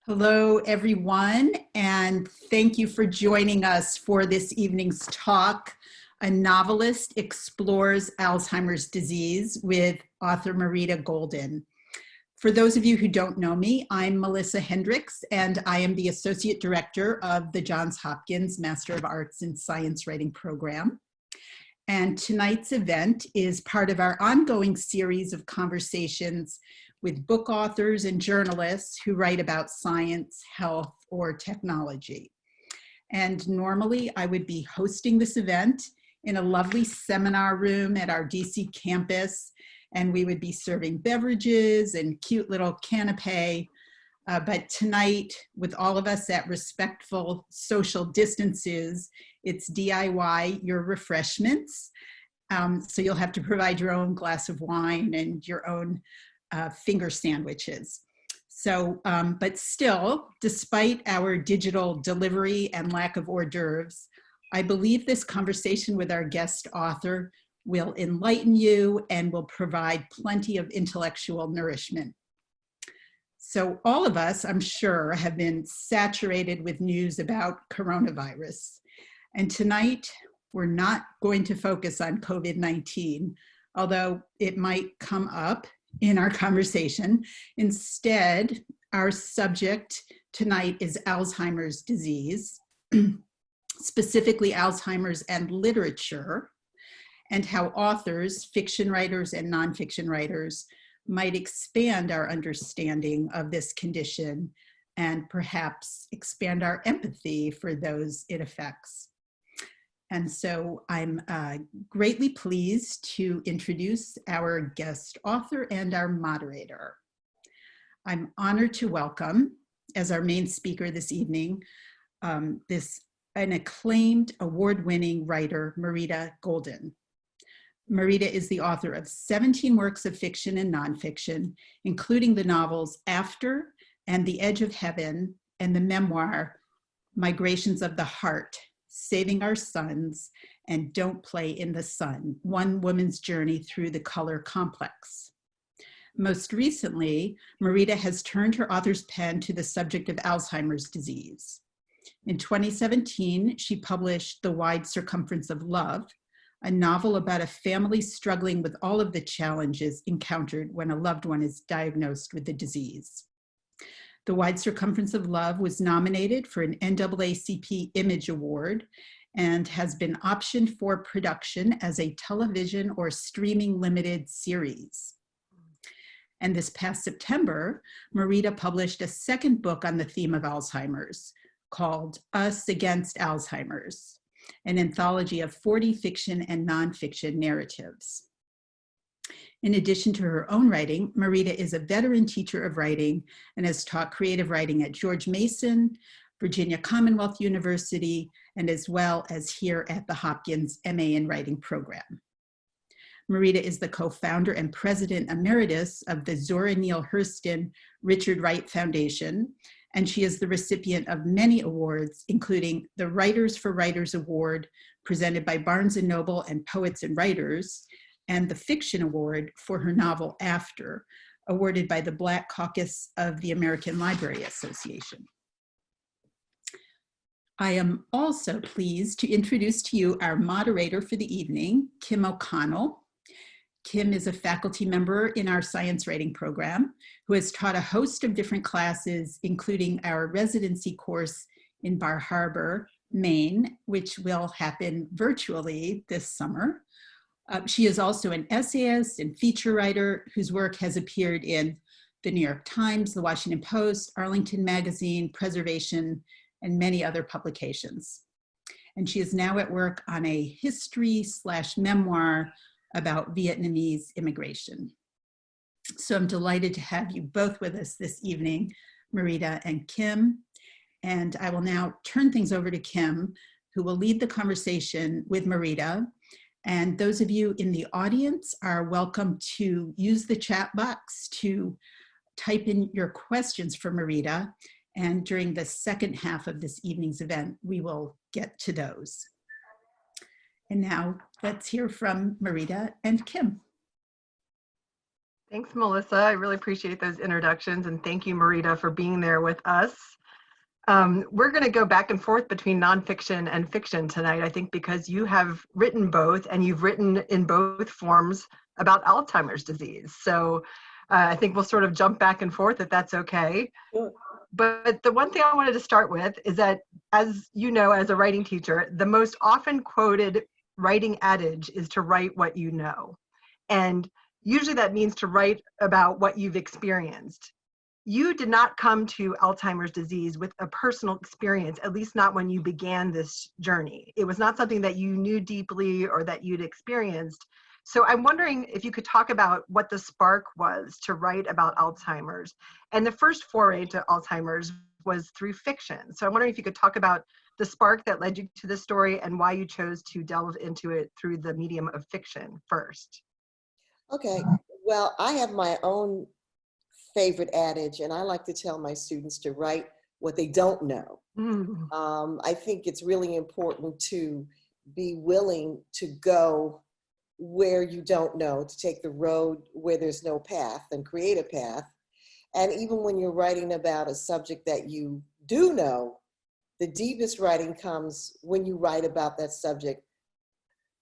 Hello, everyone, and thank you for joining us for this evening's talk, A Novelist Explores Alzheimer's Disease with author Marita Golden. For those of you who don't know me, I'm Melissa Hendricks, and I am the Associate Director of the Johns Hopkins Master of Arts in Science Writing program. And tonight's event is part of our ongoing series of conversations with book authors and journalists who write about science, health, or technology. And normally I would be hosting this event in a lovely seminar room at our DC campus, and we would be serving beverages and cute little canapé. But tonight, with all of us at respectful social distances, it's DIY your refreshments. So you'll have to provide your own glass of wine and your own finger sandwiches. So, but still, despite our digital delivery and lack of hors d'oeuvres, I believe this conversation with our guest author will enlighten you and will provide plenty of intellectual nourishment. So all of us, I'm sure, have been saturated with news about coronavirus. And tonight, we're not going to focus on COVID-19, although it might come up in our conversation. Instead, our subject tonight is Alzheimer's disease, specifically Alzheimer's and literature, and how authors, fiction writers and nonfiction writers, might expand our understanding of this condition and perhaps expand our empathy for those it affects. And so I'm greatly pleased to introduce our guest author and our moderator. I'm honored to welcome, as our main speaker this evening, an acclaimed award-winning writer, Marita Golden. Marita is the author of 17 works of fiction and nonfiction, including the novels After and The Edge of Heaven and the memoir, Migrations of the Heart, Saving Our Sons, and Don't Play in the Sun, One Woman's Journey Through the Color Complex. Most recently, Marita has turned her author's pen to the subject of Alzheimer's disease. In 2017, she published The Wide Circumference of Love, a novel about a family struggling with all of the challenges encountered when a loved one is diagnosed with the disease. The Wide Circumference of Love was nominated for an NAACP Image Award and has been optioned for production as a television or streaming limited series. And this past September, Marita published a second book on the theme of Alzheimer's called Us Against Alzheimer's, an anthology of 40 fiction and nonfiction narratives. In addition to her own writing, Marita is a veteran teacher of writing and has taught creative writing at George Mason, Virginia Commonwealth University, and as well as here at the Hopkins MA in Writing program. Marita is the co-founder and president emeritus of the Zora Neale Hurston Richard Wright Foundation, and she is the recipient of many awards, including the Writers for Writers Award presented by Barnes & Noble and Poets and Writers, and the Fiction Award for her novel After, awarded by the Black Caucus of the American Library Association. I am also pleased to introduce to you our moderator for the evening, Kim O'Connell. Kim is a faculty member in our science writing program who has taught a host of different classes, including our residency course in Bar Harbor, Maine, which will happen virtually this summer. She is also an essayist and feature writer whose work has appeared in the New York Times, the Washington Post, Arlington Magazine, Preservation, and many other publications. And she is now at work on a history/memoir about Vietnamese immigration. So I'm delighted to have you both with us this evening, Marita and Kim. And I will now turn things over to Kim, who will lead the conversation with Marita. And those of you in the audience are welcome to use the chat box to type in your questions for Marita. And during the second half of this evening's event, we will get to those. And now let's hear from Marita and Kim. Thanks, Melissa. I really appreciate those introductions, and thank you, Marita, for being there with us. We're going to go back and forth between nonfiction and fiction tonight, I think, because you have written both, and you've written in both forms about Alzheimer's disease. So I think we'll sort of jump back and forth if that's okay. Sure. But the one thing I wanted to start with is that, as you know, as a writing teacher, the most often quoted writing adage is to write what you know. And usually that means to write about what you've experienced. You did not come to Alzheimer's disease with a personal experience, at least not when you began this journey. It was not something that you knew deeply or that you'd experienced. So I'm wondering if you could talk about what the spark was to write about Alzheimer's. And the first foray to Alzheimer's was through fiction. So I'm wondering if you could talk about the spark that led you to this story and why you chose to delve into it through the medium of fiction first. Okay, well, I have my own favorite adage, and I like to tell my students to write what they don't know. I think it's really important to be willing to go where you don't know, to take the road where there's no path and create a path. And even when you're writing about a subject that you do know, the deepest writing comes when you write about that subject,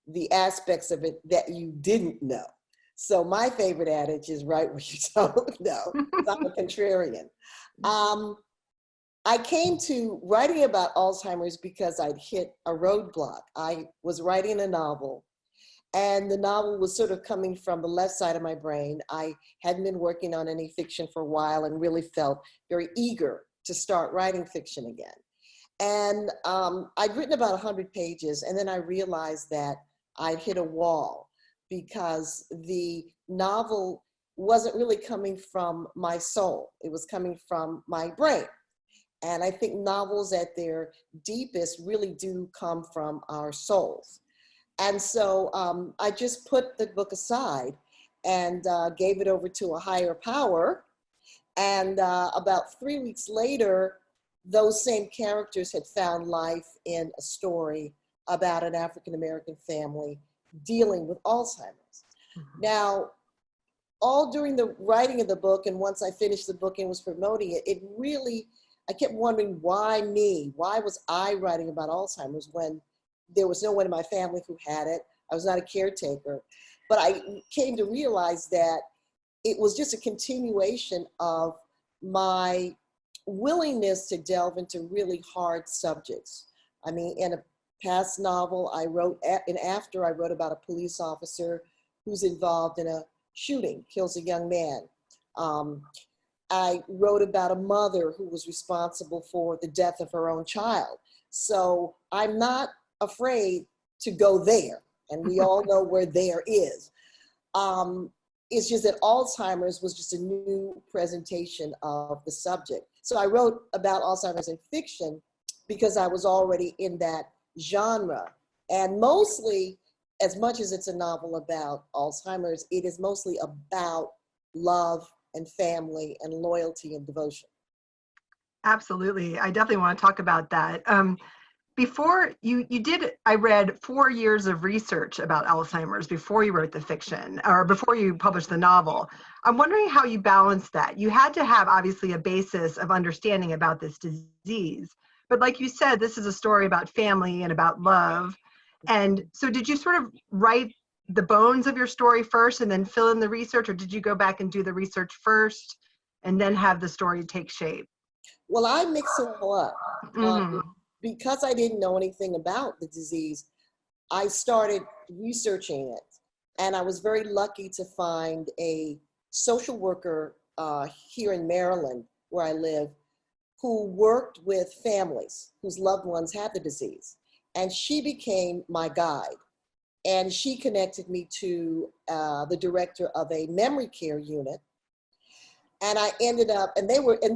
the aspects of it that you didn't know. So my favorite adage is write what you don't know. I'm a contrarian. I came to writing about Alzheimer's because I'd hit a roadblock. I was writing a novel, and the novel was sort of coming from the left side of my brain. I hadn't been working on any fiction for a while and really felt very eager to start writing fiction again. And I'd written about 100 pages, and then I realized that I'd hit a wall because the novel wasn't really coming from my soul. It was coming from my brain. And I think novels at their deepest really do come from our souls. And so I just put the book aside and gave it over to a higher power. And about 3 weeks later, those same characters had found life in a story about an African-American family dealing with Alzheimer's. Now, all during the writing of the book, and once I finished the book and was promoting it, it really, I kept wondering, why me? Why was I writing about Alzheimer's when there was no one in my family who had it? I was not a caretaker. But I came to realize that it was just a continuation of my willingness to delve into really hard subjects. I mean, in a past novel I wrote, I wrote about a police officer who's involved in a shooting, kills a young man. I wrote about a mother who was responsible for the death of her own child. So I'm not afraid to go there, and we all know where there is. It's just that Alzheimer's was just a new presentation of the subject. So I wrote about Alzheimer's in fiction because I was already in that genre. And mostly, as much as it's a novel about Alzheimer's, it is mostly about love and family and loyalty and devotion. Absolutely. I definitely want to talk about that. Before you did, I read 4 years of research about Alzheimer's before you wrote the fiction, or before you published the novel. I'm wondering how you balanced that. You had to have obviously a basis of understanding about this disease, but like you said, this is a story about family and about love. And so did you sort of write the bones of your story first and then fill in the research, or did you go back and do the research first and then have the story take shape? Well, I mix it all up. Because I didn't know anything about the disease, I started researching it. And I was very lucky to find a social worker here in Maryland, where I live, who worked with families whose loved ones had the disease. And she became my guide. And she connected me to the director of a memory care unit. And I ended up, and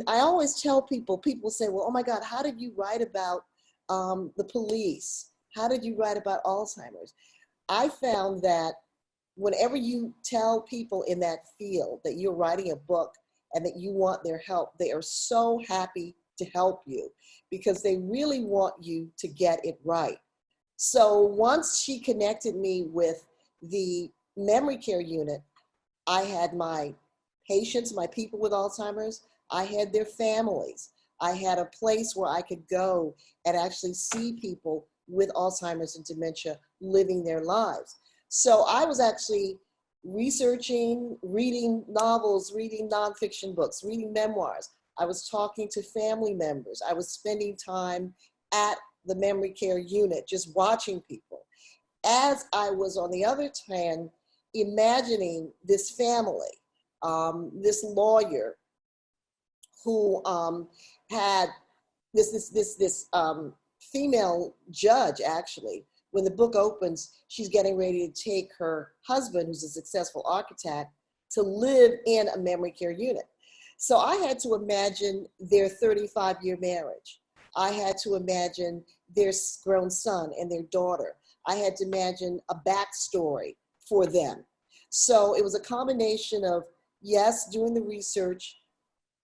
I always tell people say, well, oh my God, how did you write about the police? How did you write about Alzheimer's? I found that whenever you tell people in that field that you're writing a book and that you want their help, they are so happy to help you because they really want you to get it right. So once she connected me with the memory care unit, I had my patients, my people with Alzheimer's. I had their families. I had a place where I could go and actually see people with Alzheimer's and dementia living their lives. So I was actually researching, reading novels, reading nonfiction books, reading memoirs. I was talking to family members. I was spending time at the memory care unit, just watching people. As I was on the other hand, imagining this family, this lawyer who had this female judge, actually. When the book opens, she's getting ready to take her husband, who's a successful architect, to live in a memory care unit. So I had to imagine their 35-year marriage. I had to imagine their grown son and their daughter. I had to imagine a backstory for them. So it was a combination of, yes, doing the research,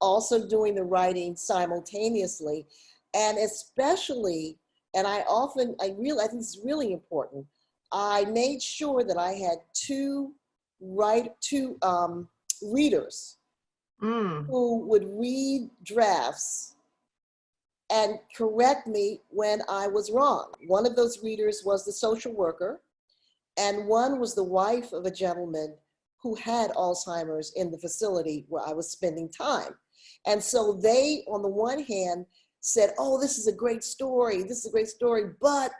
also doing the writing simultaneously, and especially, and I think it's really important, I made sure that I had two readers who would read drafts and correct me when I was wrong. One of those readers was the social worker, and one was the wife of a gentleman who had Alzheimer's in the facility where I was spending time. And so they, on the one hand, said, oh, this is a great story, but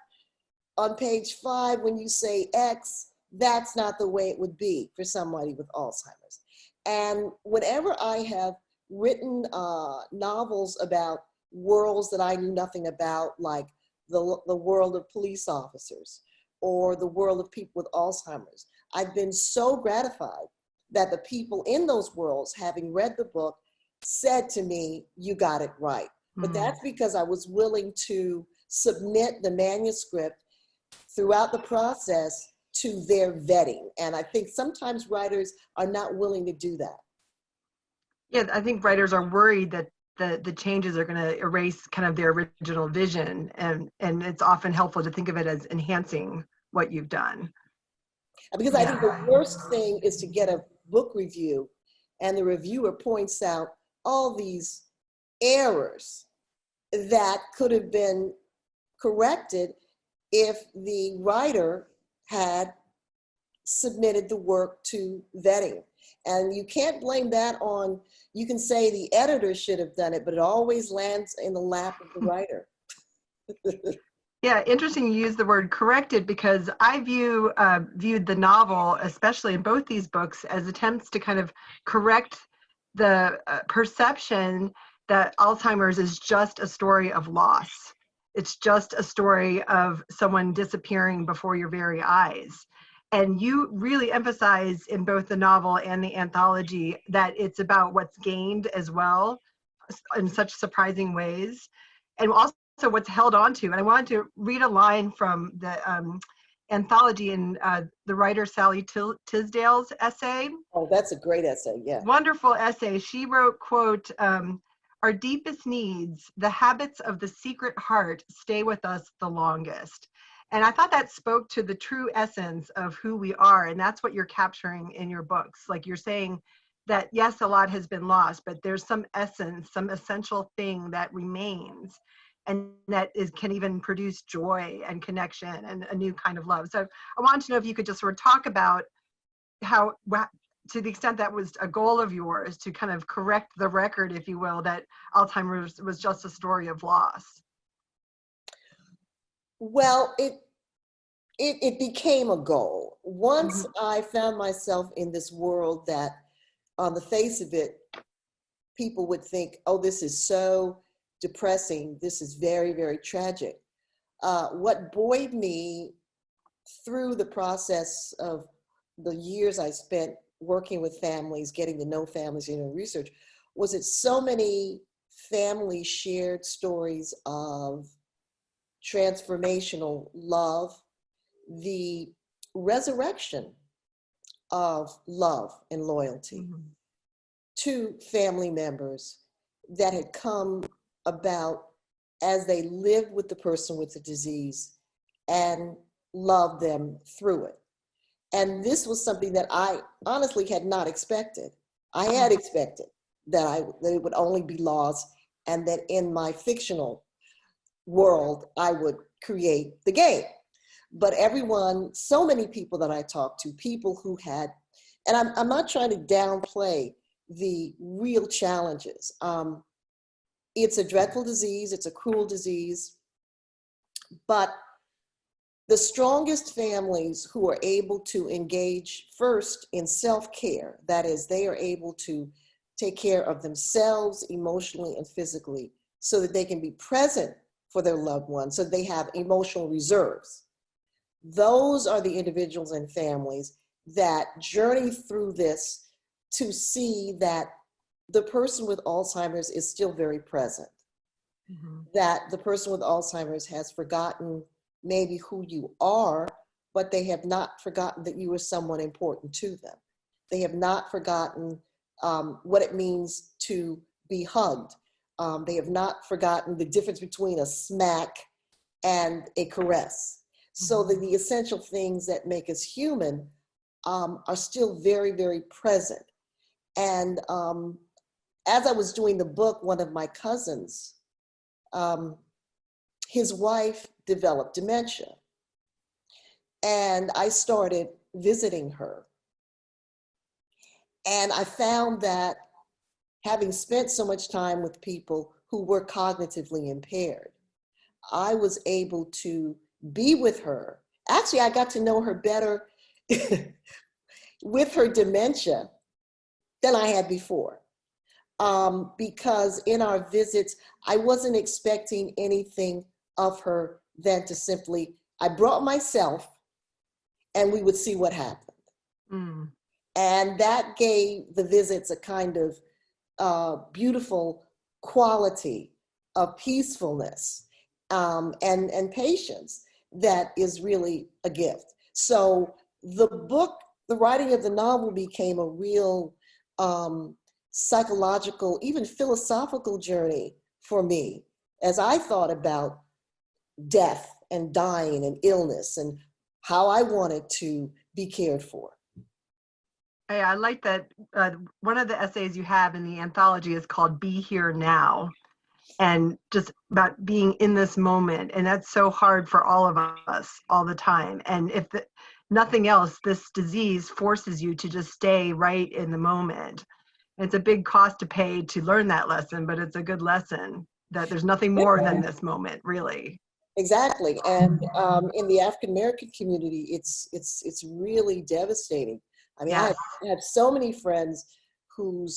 on page 5, when you say X, that's not the way it would be for somebody with Alzheimer's. And whenever I have written novels about worlds that I knew nothing about, like the world of police officers or the world of people with Alzheimer's, I've been so gratified that the people in those worlds, having read the book, said to me, you got it right. But that's because I was willing to submit the manuscript throughout the process to their vetting. And I think sometimes writers are not willing to do that. Yeah, I think writers are worried that the changes are going to erase kind of their original vision. And it's often helpful to think of it as enhancing what you've done. Because I think the worst thing is to get a book review and the reviewer points out all these errors that could have been corrected if the writer had submitted the work to vetting. And you can't blame that on, you can say the editor should have done it, but it always lands in the lap of the writer. Yeah, interesting you use the word corrected, because I viewed the novel, especially in both these books, as attempts to kind of correct the perception that Alzheimer's is just a story of loss. It's just a story of someone disappearing before your very eyes. And you really emphasize in both the novel and the anthology that it's about what's gained as well, in such surprising ways, and also what's held on to. And I wanted to read a line from the anthology in the writer Sally Tisdale's essay. Oh, that's a great essay, yeah. Wonderful essay. She wrote, quote, our deepest needs, the habits of the secret heart, stay with us the longest. And I thought that spoke to the true essence of who we are. And that's what you're capturing in your books. Like you're saying that, yes, a lot has been lost, but there's some essence, some essential thing that remains, and that can even produce joy and connection and a new kind of love. So I wanted to know if you could just sort of talk about how, to the extent that was a goal of yours, to kind of correct the record, if you will, that Alzheimer's was just a story of loss. Well, it became a goal. Once I found myself in this world that, on the face of it, people would think, oh, this is so depressing. This is very, very tragic. What buoyed me through the process of the years I spent working with families, getting to know families, research, was that so many families shared stories of transformational love, the resurrection of love and loyalty to family members that had come about as they lived with the person with the disease and loved them through it. And this was something that I honestly had not expected. I had expected that it would only be lost, and that in my fictional world, I would create the game. But everyone, so many people that I talked to, people who had, and I'm not trying to downplay the real challenges. It's a dreadful disease, it's a cruel disease, but the strongest families who are able to engage first in self-care, that is, they are able to take care of themselves emotionally and physically so that they can be present for their loved ones, so they have emotional reserves. Those are the individuals and families that journey through this to see that the person with Alzheimer's is still very present, that the person with Alzheimer's has forgotten maybe who you are, but they have not forgotten that you are someone important to them. They have not forgotten what it means to be hugged. They have not forgotten the difference between a smack and a caress. So that the essential things that make us human are still very, very present. And as I was doing the book, one of my cousins, his wife developed dementia. And I started visiting her. And I found that having spent so much time with people who were cognitively impaired, I was able to be with her. Actually, I got to know her better with her dementia than I had before. Because in our visits, I wasn't expecting anything of her than to simply, I brought myself and we would see what happened. And that gave the visits a kind of beautiful quality of peacefulness and patience that is really a gift. So the book, the writing of the novel became a real psychological, even philosophical journey for me as I thought about death and dying and illness and how I wanted to be cared for. I like that one of the essays you have in the anthology is called Be Here Now, and just about being in this moment. And that's so hard for all of us all the time. And if nothing else, this disease forces you to just stay right in the moment. It's a big cost to pay to learn that lesson, but it's a good lesson that there's nothing more than this moment, really. Exactly. And in the African-American community, it's really devastating. I mean, Yes. I have so many friends who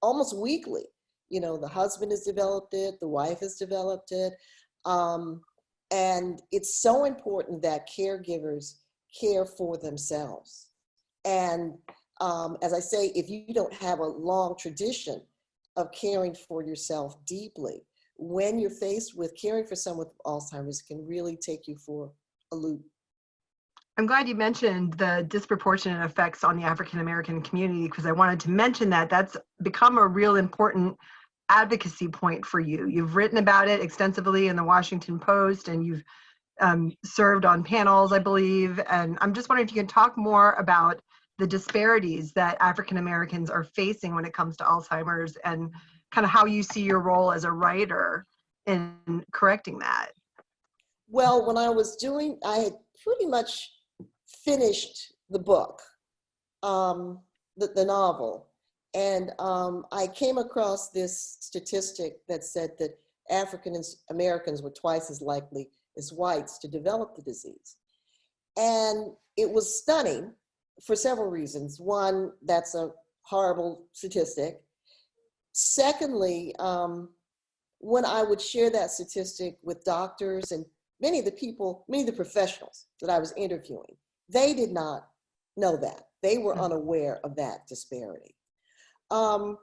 almost weekly, you know, the husband has developed it, the wife has developed it. And it's so important that caregivers care for themselves. And as I say, if you don't have a long tradition of caring for yourself deeply, when you're faced with caring for someone with Alzheimer's, it can really take you for a loop. I'm glad you mentioned the disproportionate effects on the African-American community, because I wanted to mention that that's become a real important advocacy point for you. You've written about it extensively in the Washington Post, and you've served on panels, I believe. And I'm just wondering if you can talk more about the disparities that African-Americans are facing when it comes to Alzheimer's, and kind of how you see your role as a writer in correcting that. Well, when I had pretty much finished the book, the novel, and I came across this statistic that said that African Americans were twice as likely as whites to develop the disease. And it was stunning for several reasons. One, that's a horrible statistic. Secondly, when I would share that statistic with doctors and many of the professionals that I was interviewing, they did not know that. They were unaware of that disparity. And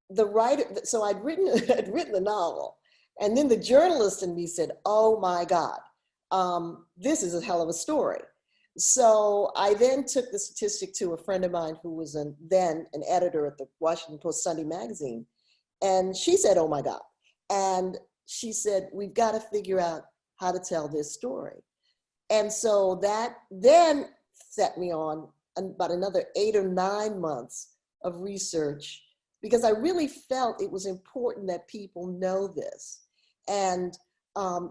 the writer, so I'd written the novel, and then the journalist in me said, oh my God, this is a hell of a story. So I then took the statistic to a friend of mine who was then an editor at the Washington Post Sunday magazine. And she said, oh my God. And she said, we've got to figure out how to tell this story. And so that then set me on about another 8 or 9 months of research because I really felt it was important that people know this. And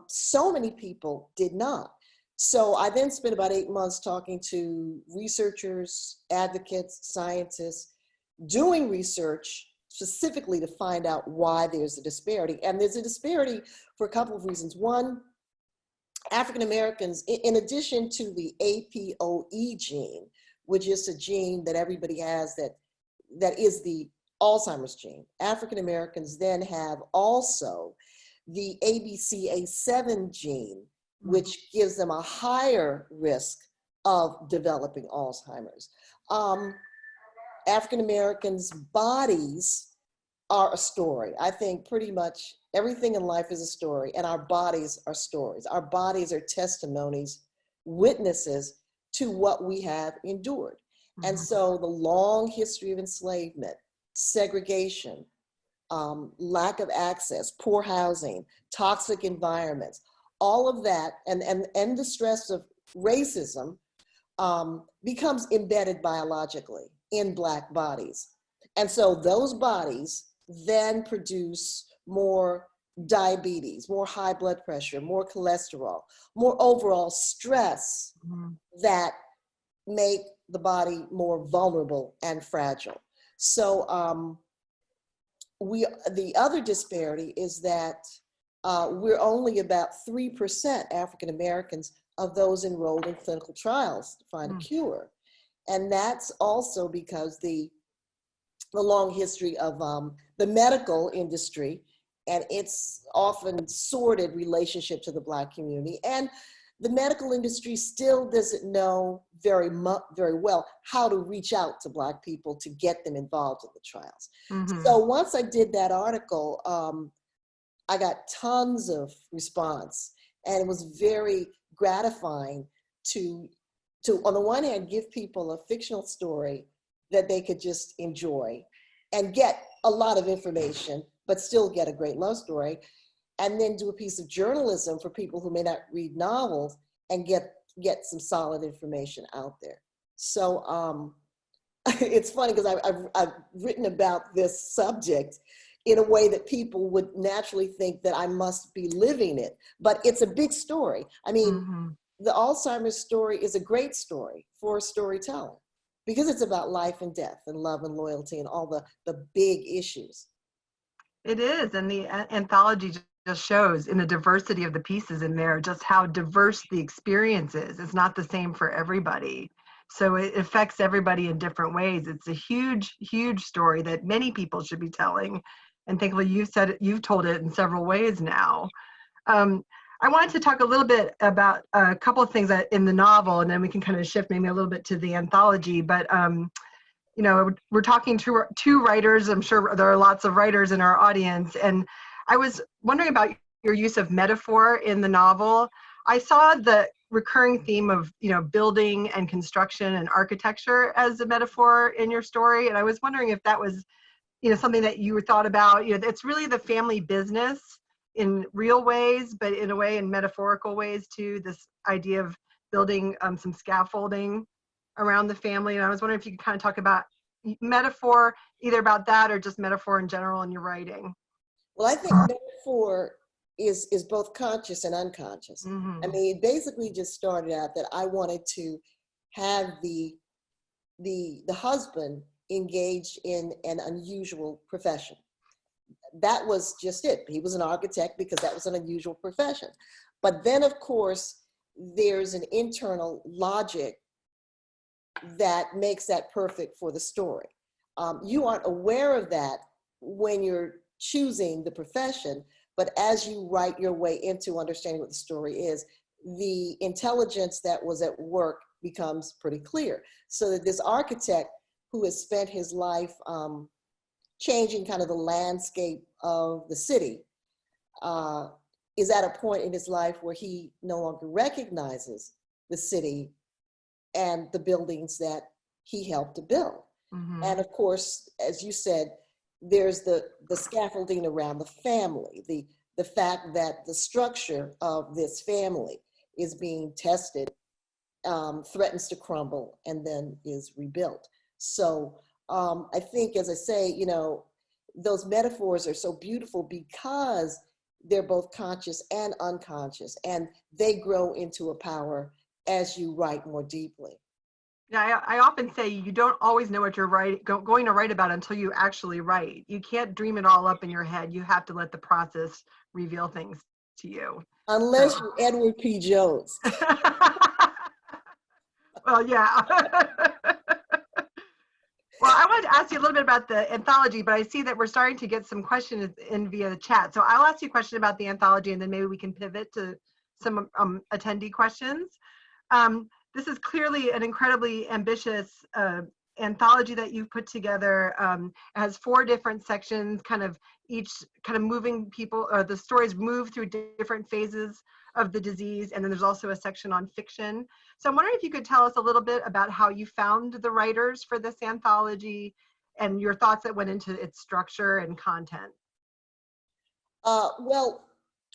so many people did not. So I then spent about 8 months talking to researchers, advocates, scientists, doing research specifically to find out why there's a disparity. And there's a disparity for a couple of reasons. One, African Americans, in addition to the APOE gene, which is a gene that everybody has that is the Alzheimer's gene, African Americans then have also the ABCA7 gene, which gives them a higher risk of developing Alzheimer's. African Americans' bodies are a story. I think pretty much everything in life is a story, and our bodies are stories. Our bodies are testimonies, witnesses to what we have endured. And so the long history of enslavement, segregation, lack of access, poor housing, toxic environments, all of that, and the stress of racism becomes embedded biologically in Black bodies. And so those bodies then produce more diabetes, more high blood pressure, more cholesterol, more overall stress that make the body more vulnerable and fragile. So the other disparity is that we're only about 3% African Americans of those enrolled in clinical trials to find a cure. And that's also because the long history of the medical industry and its often sordid relationship to the Black community. And the medical industry still doesn't know very well how to reach out to Black people to get them involved in the trials. So once I did that article, I got tons of response, and it was very gratifying to on the one hand, give people a fictional story that they could just enjoy and get a lot of information, but still get a great love story, and then do a piece of journalism for people who may not read novels and get some solid information out there. So it's funny because I've written about this subject in a way that people would naturally think that I must be living it, but it's a big story. I mean, the Alzheimer's story is a great story for a storyteller because it's about life and death and love and loyalty and all the big issues. It is, and the anthology just shows in the diversity of the pieces in there just how diverse the experience is. It's not the same for everybody. So it affects everybody in different ways. It's a huge, huge story that many people should be telling. And thankfully you've told it in several ways now. I wanted to talk a little bit about a couple of things in the novel, and then we can kind of shift maybe a little bit to the anthology. But you know, we're talking to two writers. I'm sure there are lots of writers in our audience. And I was wondering about your use of metaphor in the novel. I saw the recurring theme of, you know, building and construction and architecture as a metaphor in your story. And I was wondering if that was, you know, something that you thought about. You know, it's really the family business in real ways, but in a way in metaphorical ways too, this idea of building some scaffolding around the family. And I was wondering if you could kind of talk about metaphor, either about that or just metaphor in general in your writing. Well, I think metaphor is both conscious and unconscious. I mean, it basically just started out that I wanted to have the husband engaged in an unusual profession. That was just it. He was an architect because that was an unusual profession. But then, of course, there's an internal logic that makes that perfect for the story. You aren't aware of that when you're choosing the profession, but as you write your way into understanding what the story is, the intelligence that was at work becomes pretty clear. So that this architect who has spent his life changing kind of the landscape of the city is at a point in his life where he no longer recognizes the city and the buildings that he helped to build. And of course, as you said, there's the scaffolding around the family, the fact that the structure of this family is being tested threatens to crumble and then is rebuilt. So I think, as I say, you know, those metaphors are so beautiful because they're both conscious and unconscious, and they grow into a power as you write more deeply. Yeah, I often say you don't always know what you're going to write about until you actually write. You can't dream it all up in your head. You have to let the process reveal things to you. Unless So. you're Edward P. Jones. Well, yeah. Well, I wanted to ask you a little bit about the anthology, but I see that we're starting to get some questions in via the chat. So I'll ask you a question about the anthology, and then maybe we can pivot to some attendee questions. This is clearly an incredibly ambitious anthology that you've put together. It has 4 different sections, kind of each kind of moving people, or the stories move through different phases of the disease. And then there's also a section on fiction. So I'm wondering if you could tell us a little bit about how you found the writers for this anthology and your thoughts that went into its structure and content. Well,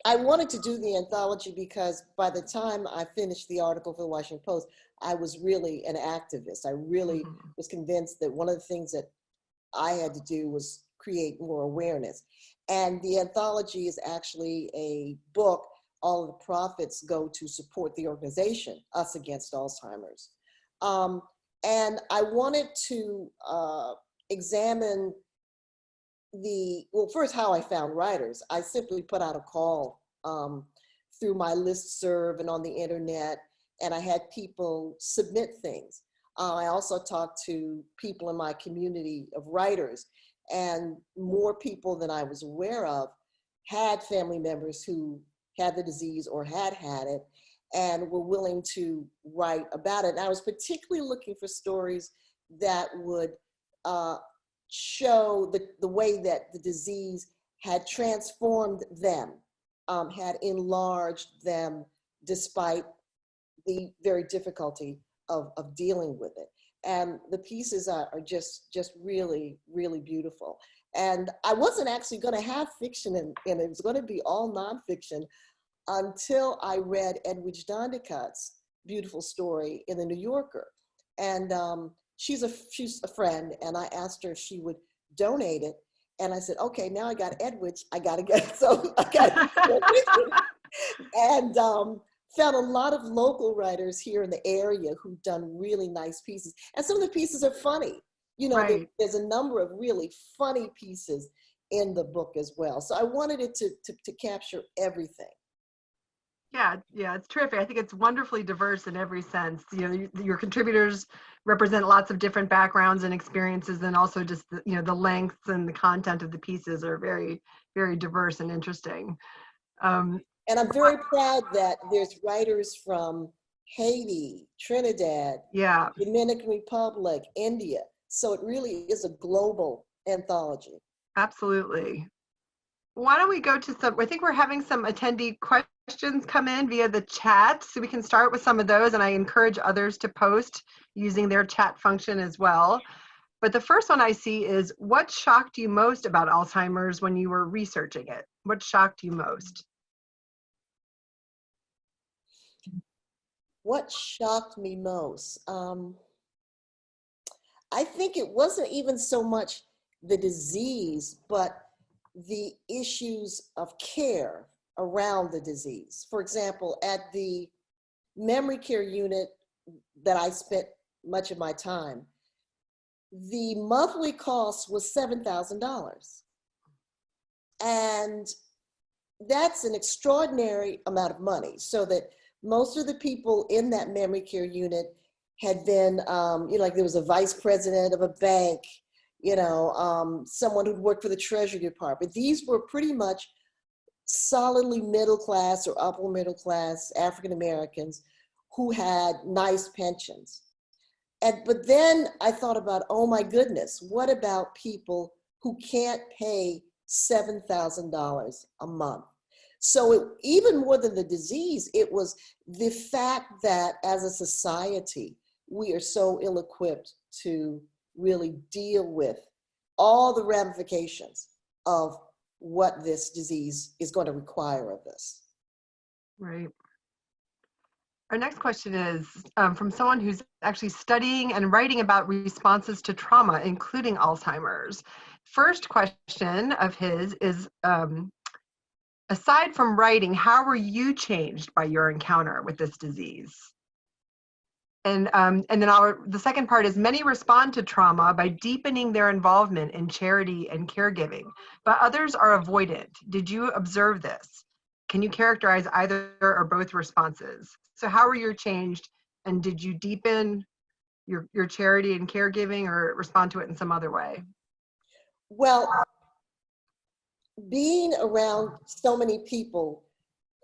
I wanted to do the anthology because by the time I finished the article for the Washington Post, I was really an activist. I really was convinced that one of the things that I had to do was create more awareness. And the anthology is actually a book. All of the profits go to support the organization, Us Against Alzheimer's. And I wanted to examine well, first, how I found writers. I simply put out a call through my listserv and on the internet, and I had people submit things. I also talked to people in my community of writers, and more people than I was aware of had family members who had the disease or had had it and were willing to write about it. And I was particularly looking for stories that would show the way that the disease had transformed them, had enlarged them despite the very difficulty of dealing with it. And the pieces are just really, really beautiful. And I wasn't actually going to have fiction in it. It was going to be all nonfiction until I read Edwidge Dondicott's beautiful story in the New Yorker. And she's a friend, and I asked her if she would donate it. And I said, okay, now I got Edwidge, I got to get it. So I got it. And found a lot of local writers here in the area who've done really nice pieces. And some of the pieces are funny. You know, Right. there's a number of really funny pieces in the book as well. So I wanted it to capture everything. Yeah, it's terrific. I think it's wonderfully diverse in every sense. You know, your contributors represent lots of different backgrounds and experiences, and also just the lengths and the content of the pieces are very, very diverse and interesting. And I'm very proud that there's writers from Haiti, Trinidad, Yeah, Dominican Republic, India. So it really is a global anthology. absolutely. Why don't we go to I think we're having some attendee questions come in via the chat, so we can start with some of those, and I encourage others to post using their chat function as well. But the first one I see is, what shocked you most about Alzheimer's when you were researching it? What shocked you most? What shocked me most? I think it wasn't even so much the disease, but the issues of care around the disease. For example, at the memory care unit that I spent much of my time, the monthly cost was $7,000. And that's an extraordinary amount of money, so that most of the people in that memory care unit had been, like there was a vice president of a bank, someone who'd worked for the Treasury Department. These were pretty much solidly middle class or upper middle class African Americans who had nice pensions. But then I thought about, oh my goodness, what about people who can't pay $7,000 a month? So even more than the disease, it was the fact that as a society, we are so ill-equipped to really deal with all the ramifications of what this disease is going to require of us. Right. Our next question is from someone who's actually studying and writing about responses to trauma, including Alzheimer's. First question of his is, aside from writing, how were you changed by your encounter with this disease? And then the second part is, many respond to trauma by deepening their involvement in charity and caregiving, but others are avoidant. Did you observe this? Can you characterize either or both responses? So how were you changed, and did you deepen your charity and caregiving, or respond to it in some other way? Well, being around so many people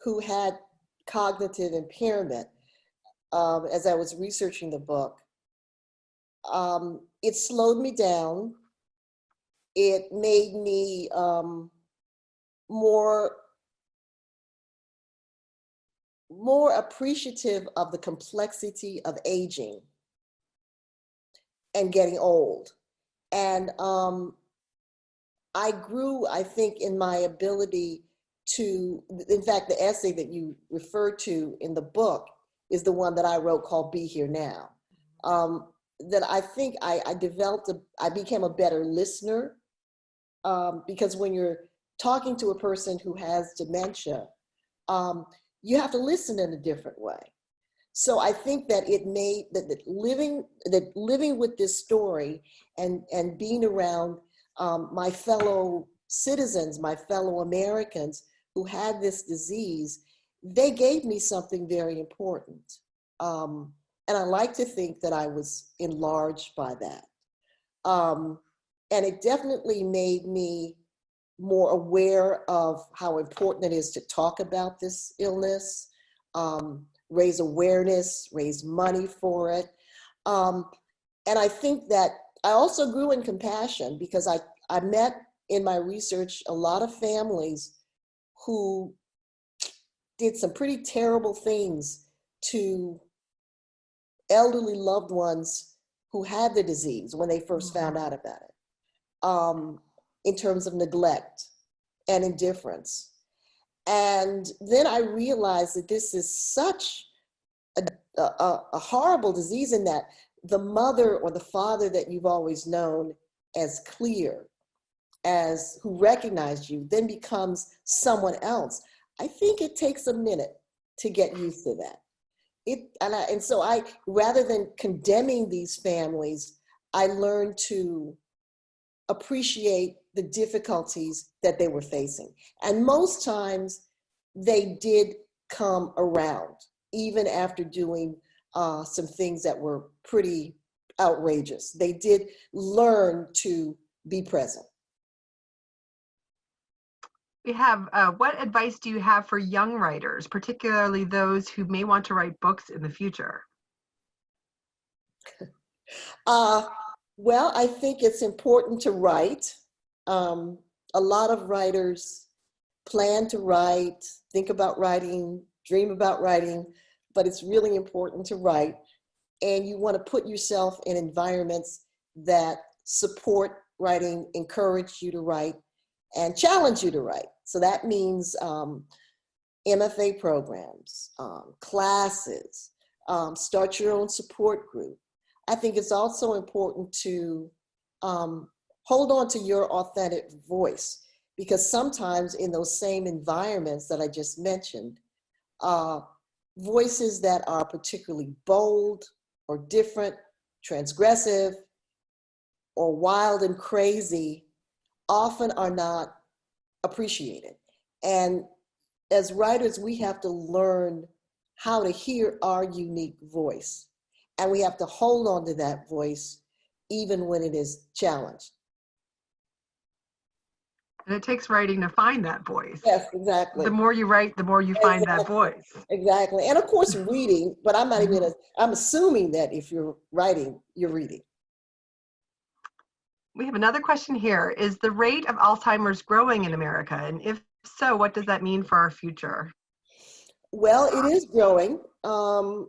who had cognitive impairment, as I was researching the book, it slowed me down. It made me more appreciative of the complexity of aging and getting old. And I grew, I think, in my ability to, in fact, the essay that you referred to in the book is the one that I wrote called Be Here Now. That I think I developed, I became a better listener, because when you're talking to a person who has dementia, you have to listen in a different way. So I think that it made that living with this story and being around my fellow citizens, my fellow Americans who had this disease, they gave me something very important. And I like to think that I was enlarged by that. And it definitely made me more aware of how important it is to talk about this illness, raise awareness, raise money for it. And I think that I also grew in compassion, because I met in my research a lot of families who did some pretty terrible things to elderly loved ones who had the disease when they first found out about it, in terms of neglect and indifference. And then I realized that this is such a horrible disease, in that the mother or the father that you've always known as clear, as who recognized you, then becomes someone else. I think it takes a minute to get used to that. And so rather than condemning these families, I learned to appreciate the difficulties that they were facing. And most times they did come around, even after doing some things that were pretty outrageous. They did learn to be present. We have, what advice do you have for young writers, particularly those who may want to write books in the future? Well, I think it's important to write. A lot of writers plan to write, think about writing, dream about writing, but it's really important to write. And you want to put yourself in environments that support writing, encourage you to write, and challenge you to write. So that means MFA programs, classes, start your own support group. I think it's also important to hold on to your authentic voice, because sometimes in those same environments that I just mentioned, voices that are particularly bold or different, transgressive, or wild and crazy often are not appreciated. And as writers, we have to learn how to hear our unique voice. And we have to hold on to that voice even when it is challenged. And it takes writing to find that voice. Yes, exactly. The more you write, the more you find that voice. Exactly. And of course, reading, but I'm not even, I'm assuming that if you're writing, you're reading. We have another question here. Is the rate of Alzheimer's growing in America? And if so, what does that mean for our future? Well, it is growing. And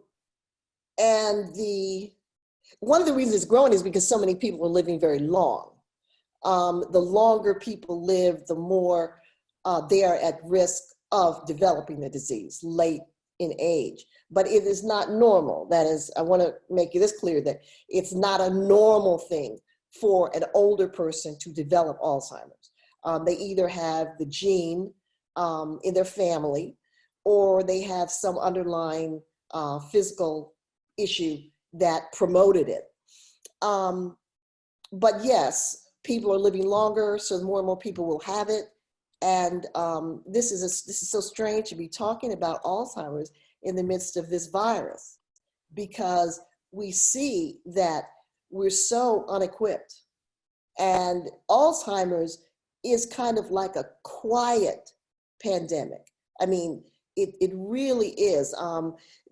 one of the reasons it's growing is because so many people are living very long. The longer people live, the more they are at risk of developing the disease, late in age, but it is not normal. That is, I want to make this clear, that it's not a normal thing for an older person to develop Alzheimer's. They either have the gene in their family, or they have some underlying physical issue that promoted it. But yes, people are living longer, so more and more people will have it. And this is so strange to be talking about Alzheimer's in the midst of this virus, because we see that we're so unequipped. And Alzheimer's is kind of like a quiet pandemic. I mean, it really is.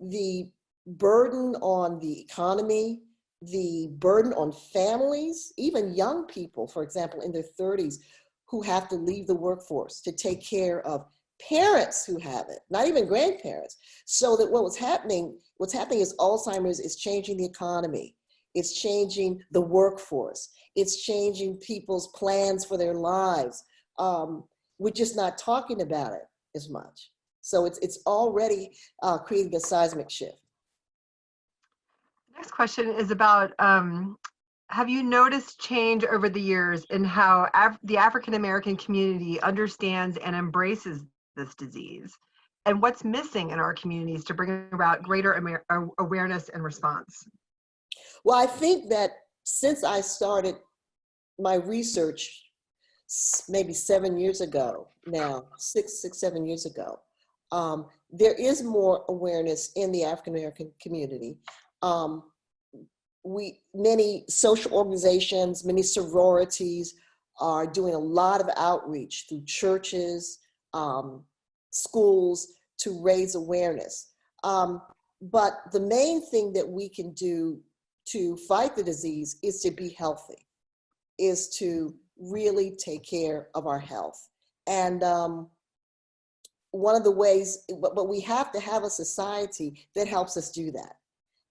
The burden on the economy, the burden on families, even young people, for example, in their 30s, who have to leave the workforce to take care of parents who have it, not even grandparents. So that what's happening is Alzheimer's is changing the economy. It's changing the workforce. It's changing people's plans for their lives. We're just not talking about it as much. So it's already creating a seismic shift. Next question is about, have you noticed change over the years in how the African-American community understands and embraces this disease? And what's missing in our communities to bring about greater awareness and response? Well, I think that since I started my research maybe 7 years ago now, 7 years ago, there is more awareness in the African-American community. Many social organizations, many sororities are doing a lot of outreach through churches, schools, to raise awareness. But the main thing that we can do to fight the disease is to be healthy, is to really take care of our health. And one of the ways, but we have to have a society that helps us do that.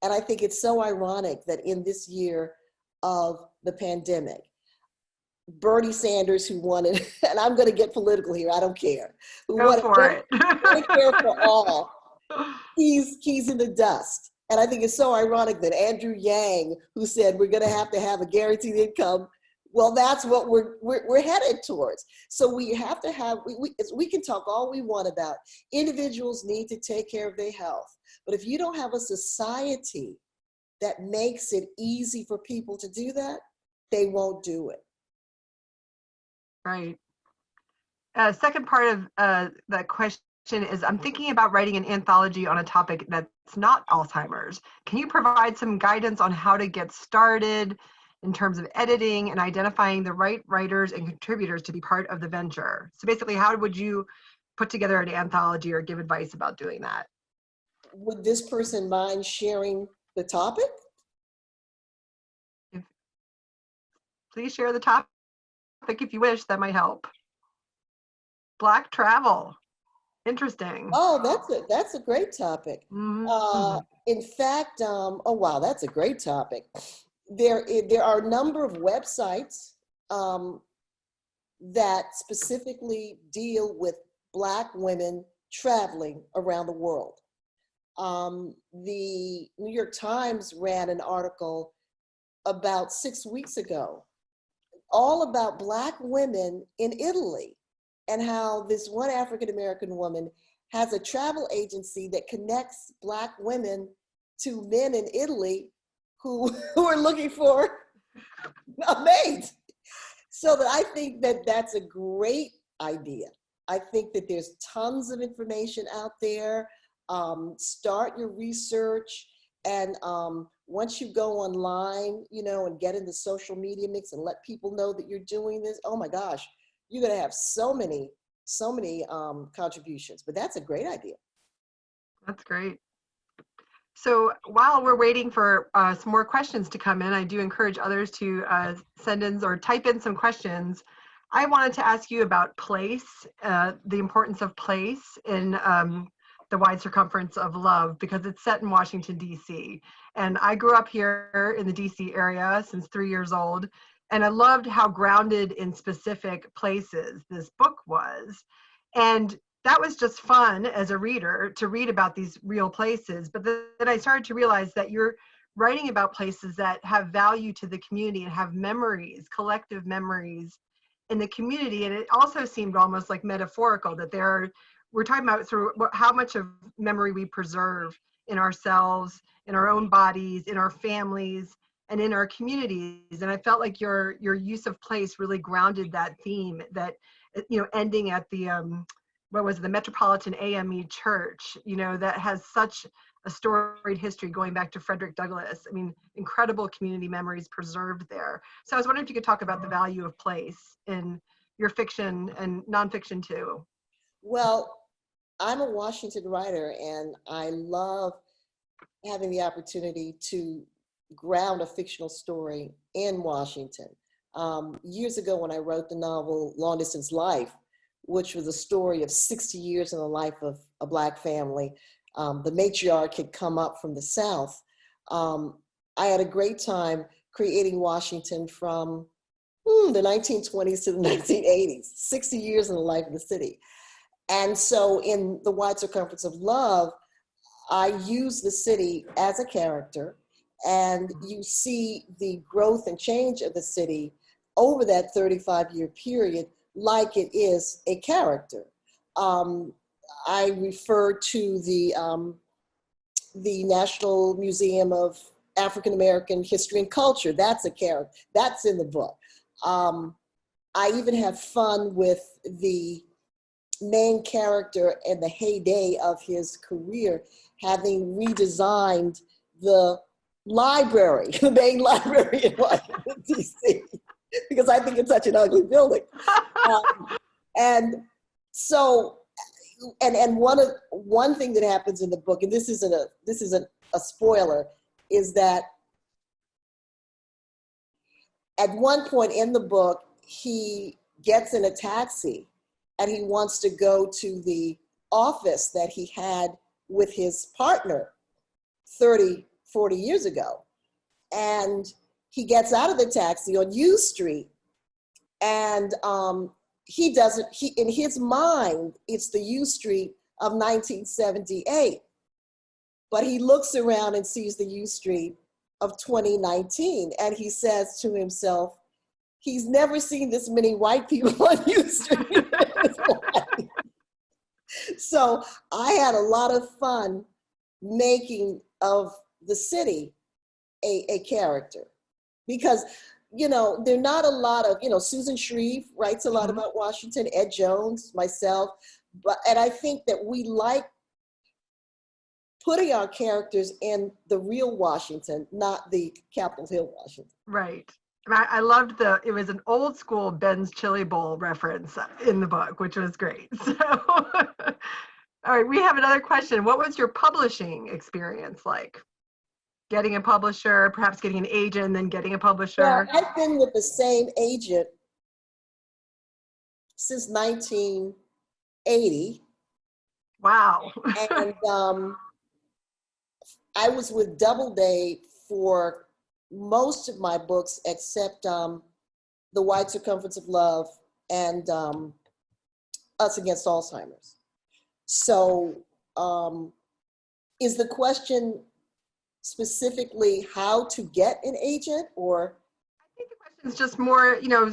And I think it's so ironic that in this year of the pandemic, Bernie Sanders, who wanted, and I'm going to get political here, I don't care, who Go for it. Medicare for all, he's in the dust. And I think it's so ironic that Andrew Yang, who said we're going to have a guaranteed income, well, that's what we're headed towards. So we have to have, we can talk all we want about individuals need to take care of their health. But if you don't have a society that makes it easy for people to do that, they won't do it. Right. Second part of that question is, I'm thinking about writing an anthology on a topic that's not Alzheimer's. Can you provide some guidance on how to get started in terms of editing and identifying the right writers and contributors to be part of the venture? So basically, how would you put together an anthology or give advice about doing that? Would this person mind sharing the topic? Please share the topic if you wish, that might help. Black travel. Interesting. Oh, that's a great topic. Mm-hmm. In fact, oh wow, that's a great topic. There are a number of websites that specifically deal with Black women traveling around the world. The New York Times ran an article about 6 weeks ago, all about Black women in Italy, and how this one African-American woman has a travel agency that connects Black women to men in Italy who are looking for a mate. So that I think that that's a great idea. I think that there's tons of information out there. Start your research, and once you go online, and get in the social media mix and let people know that you're doing this, oh my gosh, you're gonna have so many contributions. But that's a great idea. That's great. So while we're waiting for some more questions to come in, I do encourage others to send in or type in some questions. I wanted to ask you about place, the importance of place in the Wide Circumference of Love, because it's set in Washington, D.C. And I grew up here in the D.C. area since 3 years old. And I loved how grounded in specific places this book was. And that was just fun as a reader to read about these real places. But then I started to realize that you're writing about places that have value to the community and have memories, collective memories in the community. And it also seemed almost like metaphorical that we're talking about sort of how much of memory we preserve in ourselves, in our own bodies, in our families, and in our communities. And I felt like your use of place really grounded that theme, that, you know, ending at the, what was it, the Metropolitan AME Church, you know, that has such a storied history going back to Frederick Douglass. I mean, incredible community memories preserved there. So I was wondering if you could talk about the value of place in your fiction and nonfiction too. Well, I'm a Washington writer, and I love having the opportunity to ground a fictional story in Washington. Years ago, when I wrote the novel Long Distance Life, which was a story of 60 years in the life of a Black family, the matriarch had come up from the South. I had a great time creating Washington from the 1920s to the 1980s, 60 years in the life of the city. And so in The Wide Circumference of Love, I use the city as a character, and you see the growth and change of the city over that 35-year period like it is a character. I refer to the National Museum of African-American History and Culture. That's a character. That's in the book. I even have fun with the main character in the heyday of his career, having redesigned the library, the main library in Washington, D.C., because I think it's such an ugly building. And so, and one thing that happens in the book, and this isn't a spoiler, is that at one point in the book, he gets in a taxi and he wants to go to the office that he had with his partner 30, 40 years ago. And he gets out of the taxi on U Street, and in his mind, it's the U Street of 1978. But he looks around and sees the U Street of 2019, and he says to himself, he's never seen this many white people on U Street in his life. So I had a lot of fun making of the city a character, because, you know, there are not a lot of, you know, Susan Shreve writes a lot about Washington, Ed Jones, myself, and I think that we like putting our characters in the real Washington, not the Capitol Hill Washington. Right. I loved it was an old school Ben's Chili Bowl reference in the book, which was great. So, all right, we have another question. What was your publishing experience like? Getting a publisher, perhaps getting an agent, and then getting a publisher? Well, I've been with the same agent since 1980. Wow. And I was with Doubleday for most of my books, except The Wide Circumference of Love and Us Against Alzheimer's. So is the question specifically how to get an agent, or? I think the question is just more, you know,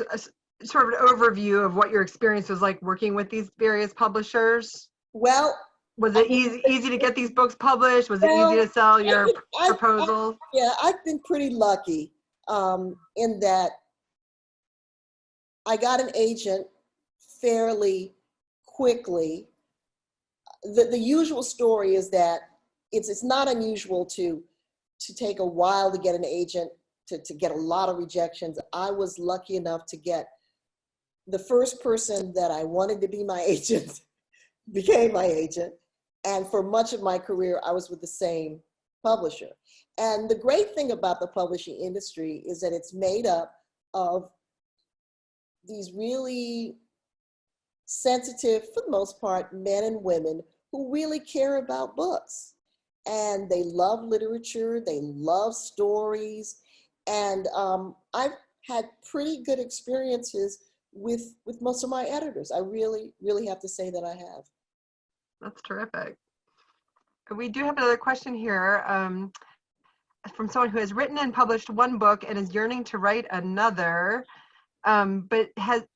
sort of an overview of what your experience was like working with these various publishers. Well, was it easy to get these books published? Was it easy to sell your proposals? Yeah, I've been pretty lucky in that I got an agent fairly quickly. The usual story is that it's not unusual to take a while to get an agent, to get a lot of rejections. I was lucky enough to get the first person that I wanted to be my agent became my agent. And for much of my career, I was with the same publisher. And the great thing about the publishing industry is that it's made up of these really sensitive, for the most part, men and women who really care about books. And they love literature, they love stories. And I've had pretty good experiences with most of my editors. I really, really have to say that I have. That's terrific. We do have another question here from someone who has written and published one book and is yearning to write another, but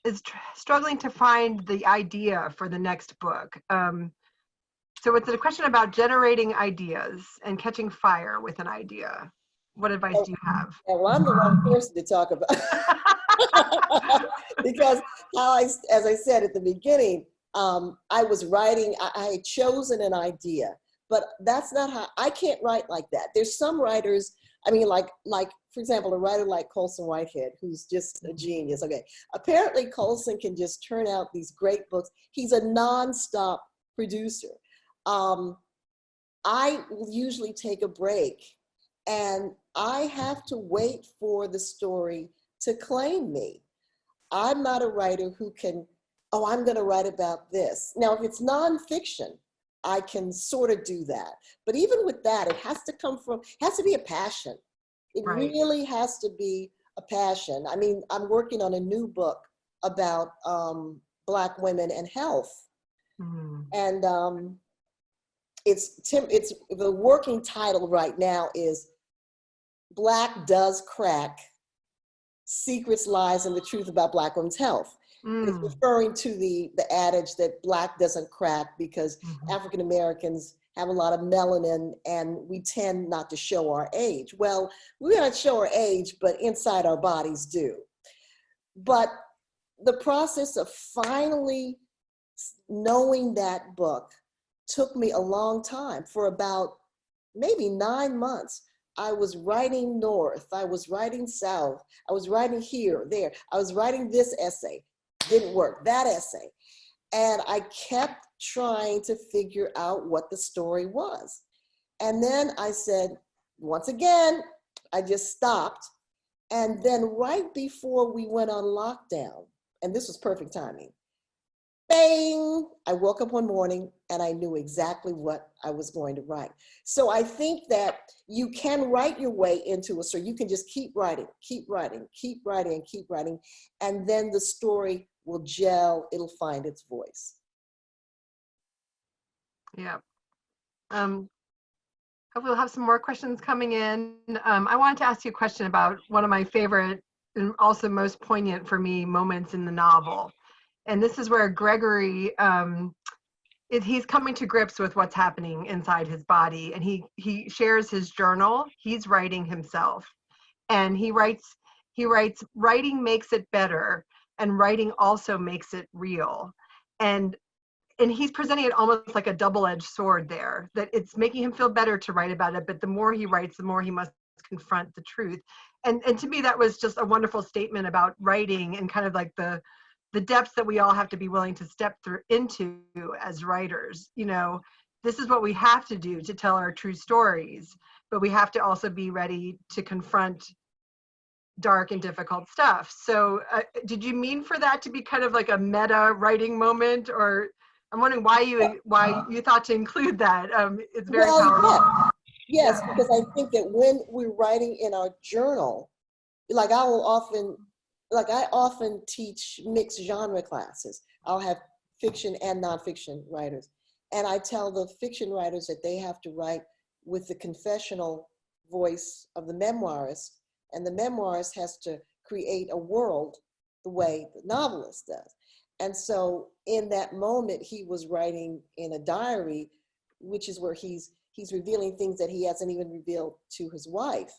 is struggling to find the idea for the next book. So it's a question about generating ideas and catching fire with an idea. What advice do you have? Well, I'm the wrong person to talk about because as I said at the beginning, I was writing, I had chosen an idea, but that's not how, I can't write like that. There's some writers, I mean, like for example, a writer like Colson Whitehead, who's just a genius. Okay, apparently Colson can just turn out these great books. He's a nonstop producer. I will usually take a break and I have to wait for the story to claim me. I'm not a writer who can, oh, I'm going to write about this. Now, if it's nonfiction, I can sort of do that. But even with that, it has to come from, it has to be a passion. It Right. really has to be a passion. I mean, I'm working on a new book about Black women and health. Mm. And it's the working title right now is Black Does Crack, Secrets, Lies, and the Truth About Black Women's Health. It's referring to the adage that Black doesn't crack because African Americans have a lot of melanin and we tend not to show our age. Well, we don't show our age, but inside our bodies do. But the process of finally knowing that book took me a long time. For about maybe 9 months, I was writing north, I was writing south, I was writing here, there, I was writing this essay, didn't work, that essay. And I kept trying to figure out what the story was. And then I said, once again, I just stopped. And then right before we went on lockdown, and this was perfect timing, bang, I woke up one morning and I knew exactly what I was going to write. So I think that you can write your way into a story. You can just keep writing, keep writing, keep writing, and keep writing. And then the story will gel, it'll find its voice. Yeah. Hopefully we'll have some more questions coming in. I wanted to ask you a question about one of my favorite and also most poignant for me moments in the novel. And this is where Gregory, he's coming to grips with what's happening inside his body, and he shares his journal. He's writing himself, and he writes, writing makes it better, and writing also makes it real. And he's presenting it almost like a double-edged sword there, that it's making him feel better to write about it, but the more he writes, the more he must confront the truth. And to me, that was just a wonderful statement about writing and kind of like the depths that we all have to be willing to step through into as writers. You know, this is what we have to do to tell our true stories, but we have to also be ready to confront dark and difficult stuff. So did you mean for that to be kind of like a meta writing moment, or I'm wondering why you thought to include that? It's very powerful. Yes, because I think that when we're writing in our journal, like I often teach mixed genre classes. I'll have fiction and nonfiction writers. And I tell the fiction writers that they have to write with the confessional voice of the memoirist, and the memoirist has to create a world the way the novelist does. And so in that moment, he was writing in a diary, which is where he's revealing things that he hasn't even revealed to his wife.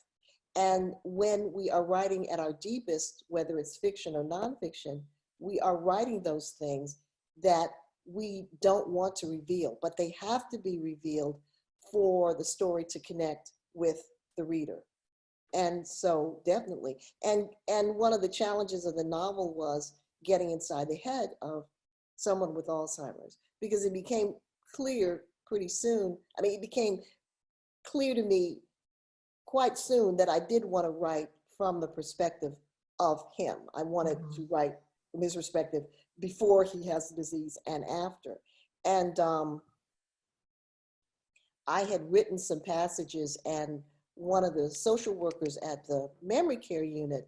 And when we are writing at our deepest, whether it's fiction or nonfiction, we are writing those things that we don't want to reveal, but they have to be revealed for the story to connect with the reader. And so definitely, and one of the challenges of the novel was getting inside the head of someone with Alzheimer's, because it became clear pretty soon. I mean, it became clear to me quite soon that I did want to write from the perspective of him. I wanted to write from his perspective before he has the disease and after. And I had written some passages, and one of the social workers at the memory care unit,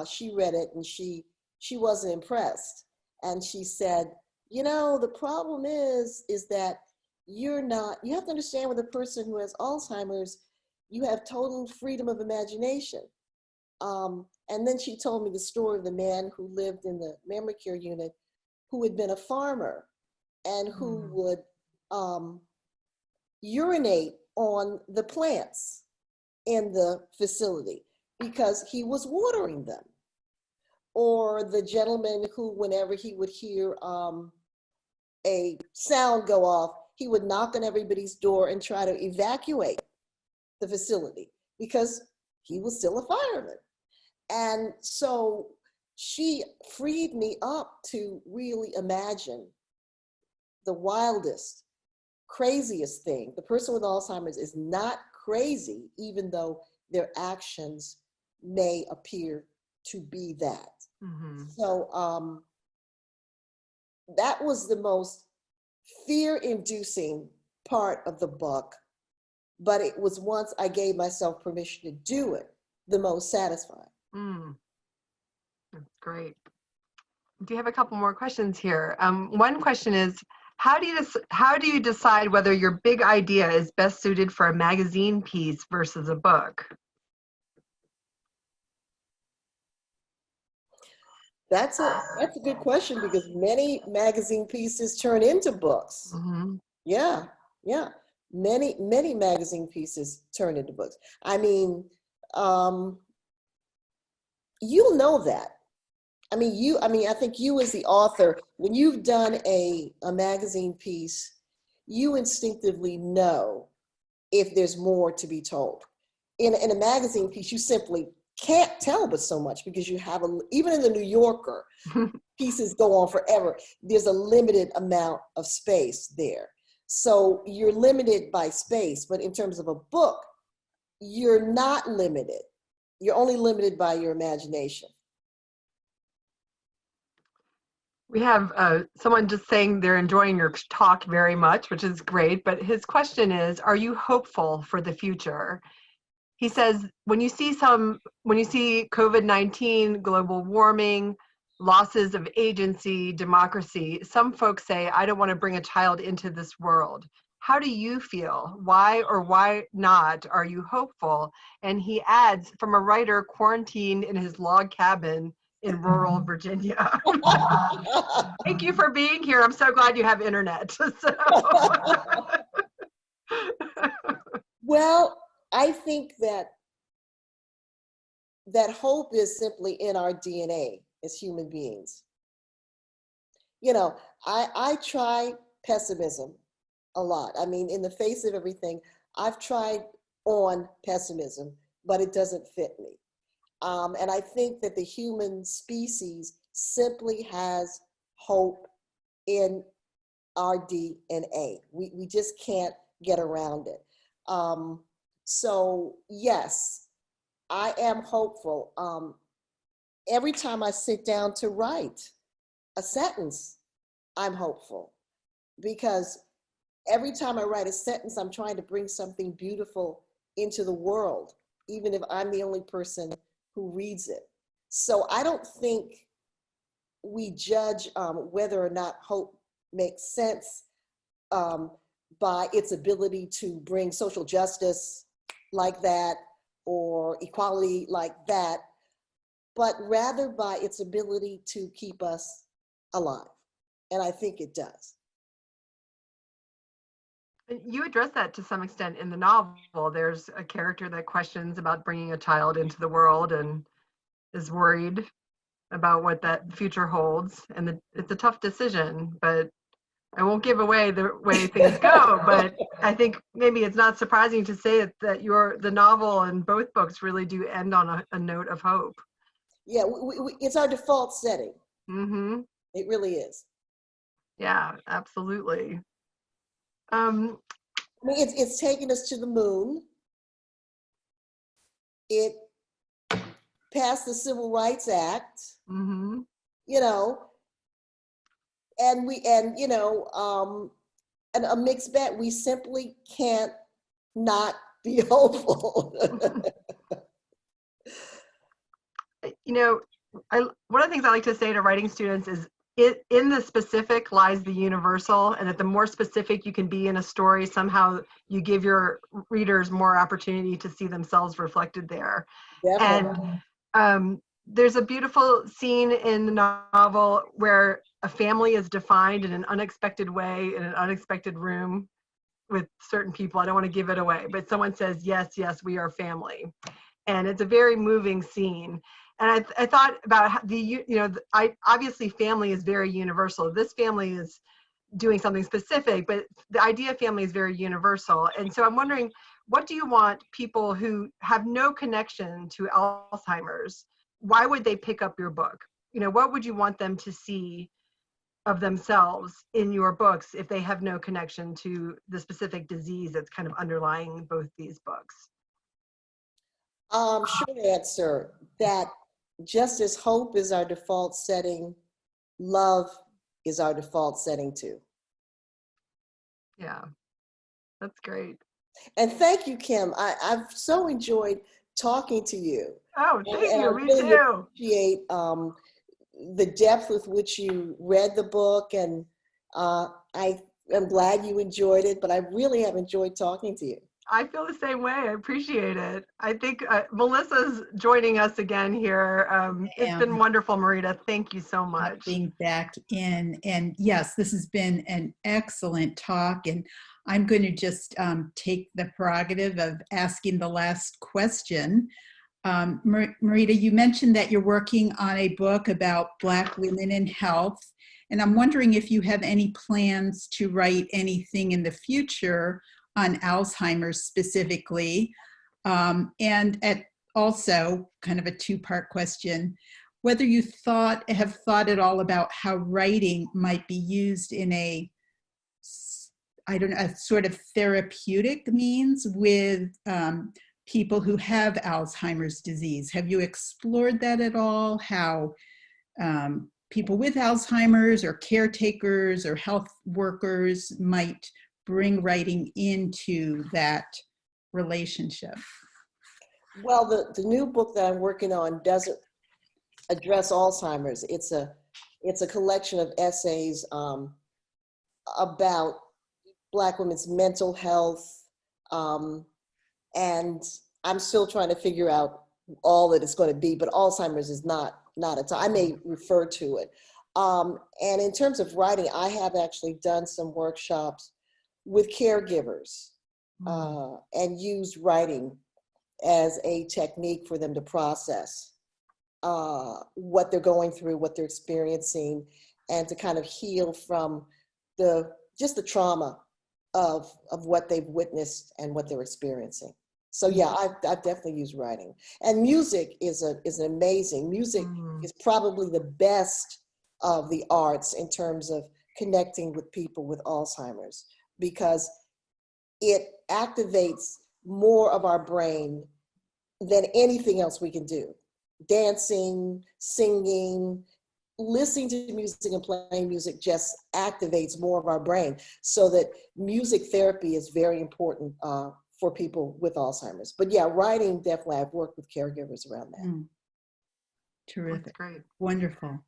she read it and she wasn't impressed. And she said, you know, the problem is that you have to understand with a person who has Alzheimer's, you have total freedom of imagination. And then she told me the story of the man who lived in the memory care unit who had been a farmer and who would urinate on the plants in the facility because he was watering them. Or the gentleman who, whenever he would hear a sound go off, he would knock on everybody's door and try to evacuate the facility because he was still a fireman. And so she freed me up to really imagine the wildest, craziest thing. The person with Alzheimer's is not crazy, even though their actions may appear to be that. Mm-hmm. So that was the most fear-inducing part of the book, but it was, once I gave myself permission to do it, the most satisfying. That's great. Do you have a couple more questions here? One question is, how do you decide whether your big idea is best suited for a magazine piece versus a book? That's a good question, because many magazine pieces turn into books. Mm-hmm. Yeah. Many magazine pieces turn into books. I mean, you'll know that. I think you as the author, when you've done a magazine piece, you instinctively know if there's more to be told. In a magazine piece, you simply can't tell but so much, because you have even in the New Yorker, pieces go on forever. There's a limited amount of space there. So you're limited by space, but in terms of a book, you're not limited. You're only limited by your imagination. We have someone just saying they're enjoying your talk very much, which is great. But his question is, are you hopeful for the future? He says, when you see COVID-19, global warming, losses of agency, democracy, some folks say, I don't want to bring a child into this world. How do you feel? Why or why not are you hopeful? And he adds, from a writer quarantined in his log cabin in rural Virginia. Thank you for being here. I'm so glad you have internet. Well, I think that hope is simply in our DNA as human beings. I try pessimism a lot. I mean, in the face of everything, I've tried on pessimism, but it doesn't fit me. And I think that the human species simply has hope in our DNA. We just can't get around it. So yes, I am hopeful. Every time I sit down to write a sentence, I'm hopeful, because every time I write a sentence, I'm trying to bring something beautiful into the world, even if I'm the only person who reads it. So I don't think we judge whether or not hope makes sense by its ability to bring social justice like that or equality like that, but rather by its ability to keep us alive. And I think it does. You address that to some extent in the novel. There's a character that questions about bringing a child into the world and is worried about what that future holds. And it's a tough decision, but I won't give away the way things go. But I think maybe it's not surprising to say that the novel and both books really do end on a note of hope. Yeah, it's our default setting. Mm-hmm. It really is. Yeah, absolutely. I mean, it's taken us to the moon. It passed the Civil Rights Act. Mm-hmm. And a mixed bag. We simply can't not be hopeful. One of the things I like to say to writing students is, in the specific lies the universal, and that the more specific you can be in a story, somehow you give your readers more opportunity to see themselves reflected there. Definitely. And there's a beautiful scene in the novel where a family is defined in an unexpected way in an unexpected room with certain people. I don't want to give it away, but someone says, yes, yes, we are family. And it's a very moving scene. And I thought about how obviously family is very universal. This family is doing something specific, but the idea of family is very universal. And so I'm wondering, what do you want people who have no connection to Alzheimer's, why would they pick up your book? What would you want them to see of themselves in your books if they have no connection to the specific disease that's kind of underlying both these books? Short answer, that just as hope is our default setting, love is our default setting too. Yeah, that's great. And thank you, Kim. I've so enjoyed talking to you. Oh, thank you. I Me really too. appreciate the depth with which you read the book, and I am glad you enjoyed it, but I really have enjoyed talking to you. I feel the same way. I appreciate it. I think Melissa's joining us again here. It's been wonderful, Marita. Thank you so much. Being back in. And yes, this has been an excellent talk. And I'm going to just take the prerogative of asking the last question. Marita, you mentioned that you're working on a book about Black women in health. And I'm wondering if you have any plans to write anything in the future on Alzheimer's specifically. And also kind of a two-part question, whether you have thought at all about how writing might be used in a sort of therapeutic means with people who have Alzheimer's disease. Have you explored that at all? How people with Alzheimer's or caretakers or health workers might bring writing into that relationship? Well, the new book that I'm working on doesn't address Alzheimer's. It's a collection of essays about Black women's mental health, and I'm still trying to figure out all that it's going to be, but Alzheimer's is not a time. I may refer to it. And in terms of writing, I have actually done some workshops with caregivers and used writing as a technique for them to process what they're going through, what they're experiencing, and to kind of heal from just the trauma of what they've witnessed and what they're experiencing. So yeah, I've definitely used writing. And music is amazing. Music is probably the best of the arts in terms of connecting with people with Alzheimer's, because it activates more of our brain than anything else we can do. Dancing, singing, listening to music and playing music just activates more of our brain. So that music therapy is very important for people with Alzheimer's. But yeah, writing, definitely, I've worked with caregivers around that. Terrific. That's great. Wonderful.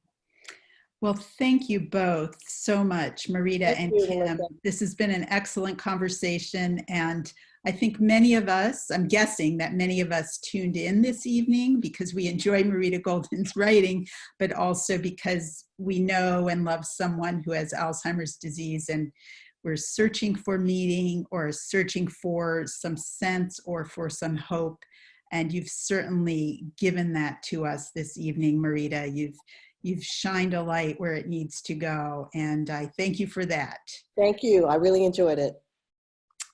Well, thank you both so much, Marita and Kim. This has been an excellent conversation, and I think I'm guessing that many of us tuned in this evening because we enjoy Marita Golden's writing, but also because we know and love someone who has Alzheimer's disease, and we're searching for meaning or searching for some sense or for some hope. And you've certainly given that to us this evening, Marita. You've shined a light where it needs to go, and I thank you for that. Thank you. I really enjoyed it.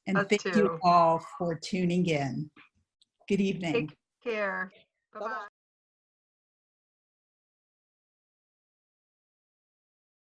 And thank you all for tuning in. Good evening. Take care. Bye-bye.